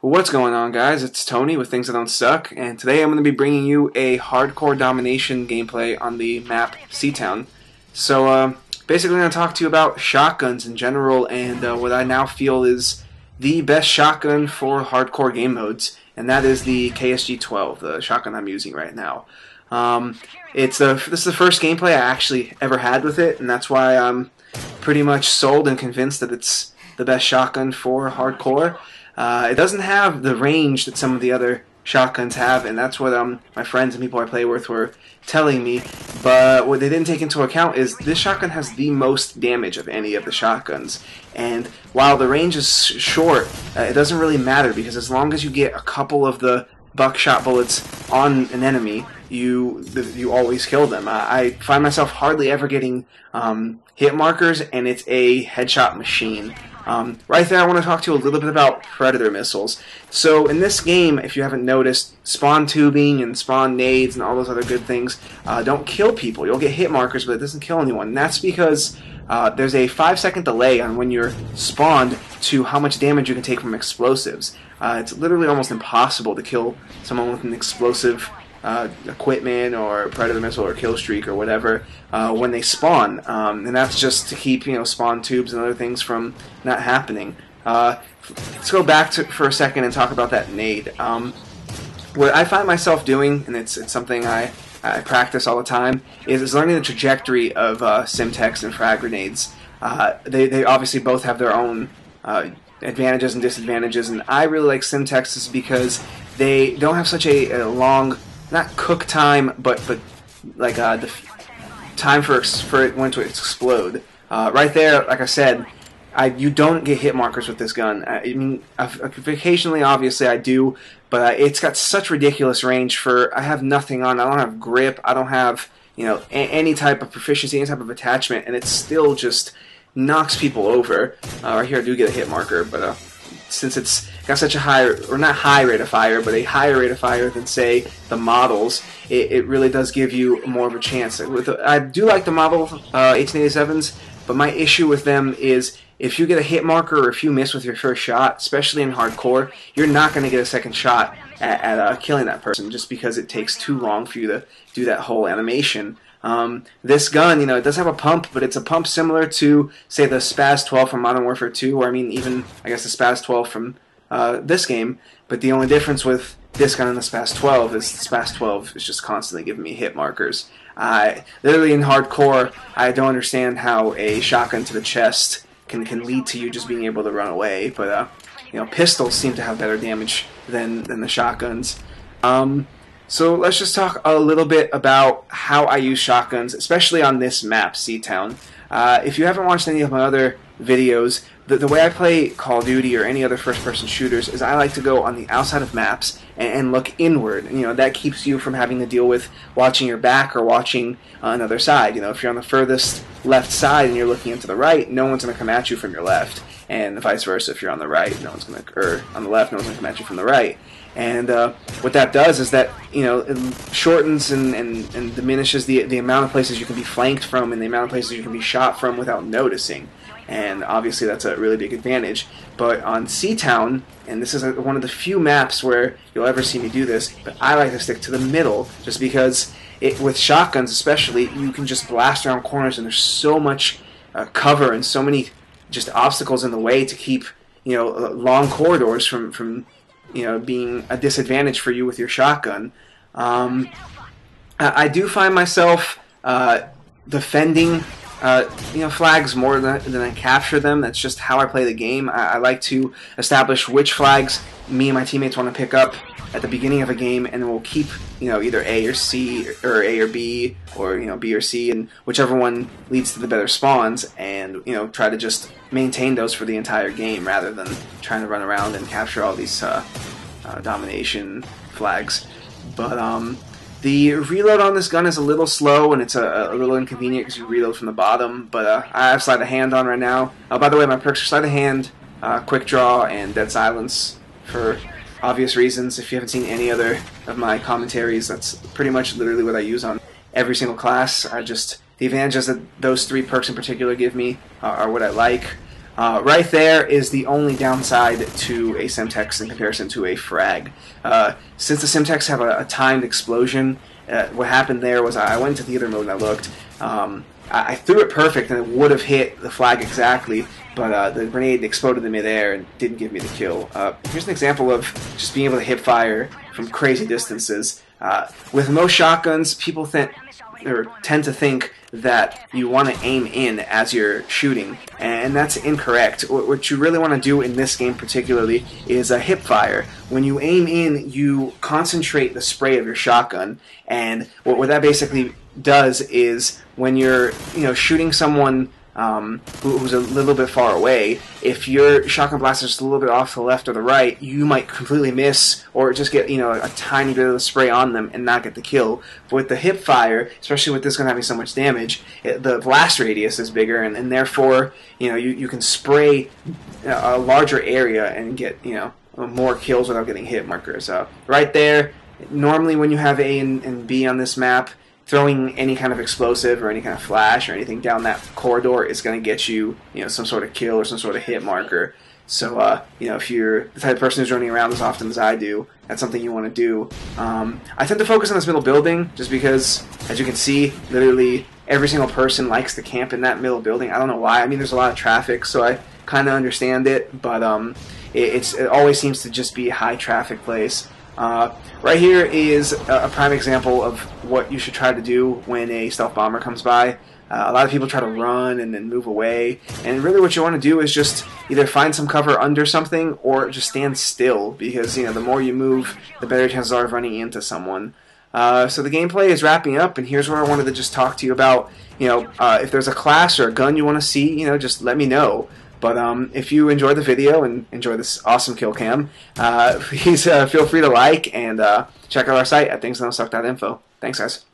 What's going on, guys? It's Tony with Things That Don't Suck, and today I'm going to be bringing you a hardcore domination gameplay on the map Seatown. So, basically I'm going to talk to you about shotguns in general, and what I now feel is the best shotgun for hardcore game modes, and that is the KSG-12, the shotgun I'm using right now. This is the first gameplay I actually ever had with it, and that's why I'm pretty much sold and convinced that it's the best shotgun for hardcore. It doesn't have the range that some of the other shotguns have, and that's what my friends and people I play with were telling me. But what they didn't take into account is this shotgun has the most damage of any of the shotguns. And while the range is short, it doesn't really matter, because as long as you get a couple of the buckshot bullets on an enemy, you always kill them. I find myself hardly ever getting hit markers, and it's a headshot machine. Right there I want to talk to you a little bit about predator missiles. So in this game, if you haven't noticed, spawn tubing and spawn nades and all those other good things don't kill people. You'll get hit markers, but it doesn't kill anyone. And that's because there's a 5-second delay on when you're spawned to how much damage you can take from explosives. It's literally almost impossible to kill someone with an explosive equipment or predator missile or kill streak or whatever when they spawn, and that's just to keep spawn tubes and other things from not happening. Let's go back for a second and talk about that nade. What I find myself doing, and it's something I practice all the time, is learning the trajectory of Simtex and frag grenades. They obviously both have their own advantages and disadvantages, and I really like Simtex's because they don't have such a long, not cook time, but like the time for it when to explode. Right there, like I said, you don't get hit markers with this gun. I mean, occasionally, obviously, I do, but it's got such ridiculous range for. I have nothing on. I don't have grip. I don't have any type of proficiency, any type of attachment, and it still just knocks people over. Right here, I do get a hit marker, but since it's got such a high, or not high rate of fire, but a higher rate of fire than, say, the models, it really does give you more of a chance. I do like the model 1887s, but my issue with them is if you get a hit marker or if you miss with your first shot, especially in hardcore, you're not going to get a second shot at killing that person just because it takes too long for you to do that whole animation. This gun, it does have a pump, but it's a pump similar to, say, the Spaz 12 from Modern Warfare 2, or I mean, even, I guess, the Spaz 12 from this game, but the only difference with this gun and the Spaz 12 is the Spaz 12 is just constantly giving me hit markers. Literally in hardcore, I don't understand how a shotgun to the chest can lead to you just being able to run away, but pistols seem to have better damage than the shotguns. So let's just talk a little bit about how I use shotguns, especially on this map, Seatown. If you haven't watched any of my other videos, the way I play Call of Duty or any other first-person shooters is I like to go on the outside of maps and look inward. That keeps you from having to deal with watching your back or watching another side. If you're on the furthest left side and you're looking into the right, no one's going to come at you from your left, and vice versa. If you're on the right, or on the left, no one's going to come at you from the right. And what that does is that it shortens and diminishes the amount of places you can be flanked from and the amount of places you can be shot from without noticing. And obviously that's a really big advantage. But on Seatown, and this is one of the few maps where you'll ever see me do this, but I like to stick to the middle just because with shotguns especially, you can just blast around corners and there's so much cover and so many just obstacles in the way to keep long corridors from being a disadvantage for you with your shotgun. I do find myself defending flags more than I capture them. That's just how I play the game. I like to establish which flags me and my teammates want to pick up at the beginning of a game, and then we'll keep either A or C, or A or B, or B or C, and whichever one leads to the better spawns, and try to just maintain those for the entire game rather than trying to run around and capture all these domination flags. But the reload on this gun is a little slow, and it's a little inconvenient because you reload from the bottom, but I have Sleight of Hand on right now. By the way, my perks are Sleight of Hand, Quick Draw, and Dead Silence for obvious reasons. If you haven't seen any other of my commentaries, that's pretty much literally what I use on every single class. The advantages that those 3 perks in particular give me are what I like. Right there is the only downside to a Semtex in comparison to a frag. Since the Semtex have a timed explosion, what happened there was I went to theater mode and I looked. I threw it perfect and it would have hit the flag exactly, but the grenade exploded in midair and didn't give me the kill. Here's an example of just being able to hip fire from crazy distances. With most shotguns, people tend to think that you want to aim in as you're shooting, and that's incorrect. What you really want to do in this game particularly is a hip fire. When you aim in, you concentrate the spray of your shotgun, and what that basically does is when you're shooting someone who's a little bit far away, if your shotgun blast is just a little bit off to the left or the right, you might completely miss or just get a tiny bit of the spray on them and not get the kill. But with the hip fire, especially with this gun having so much damage, the blast radius is bigger, and therefore you can spray a larger area and get more kills without getting hit markers. Right there, normally when you have A and B on this map, throwing any kind of explosive or any kind of flash or anything down that corridor is going to get you, some sort of kill or some sort of hit marker. So, if you're the type of person who's running around as often as I do, that's something you want to do. I tend to focus on this middle building just because, as you can see, literally every single person likes to camp in that middle building. I don't know why. I mean, there's a lot of traffic, so I kind of understand it, but it always seems to just be a high traffic place. Right here is a prime example of what you should try to do when a stealth bomber comes by. A lot of people try to run and then move away, and really what you want to do is just either find some cover under something or just stand still, because the more you move, the better chances are of running into someone. So the gameplay is wrapping up, and here's what I wanted to just talk to you about. If there's a class or a gun you want to see, just let me know. But if you enjoyed the video and enjoy this awesome kill cam, please feel free to like and check out our site at thingsdon'tsuck.info. Thanks, guys.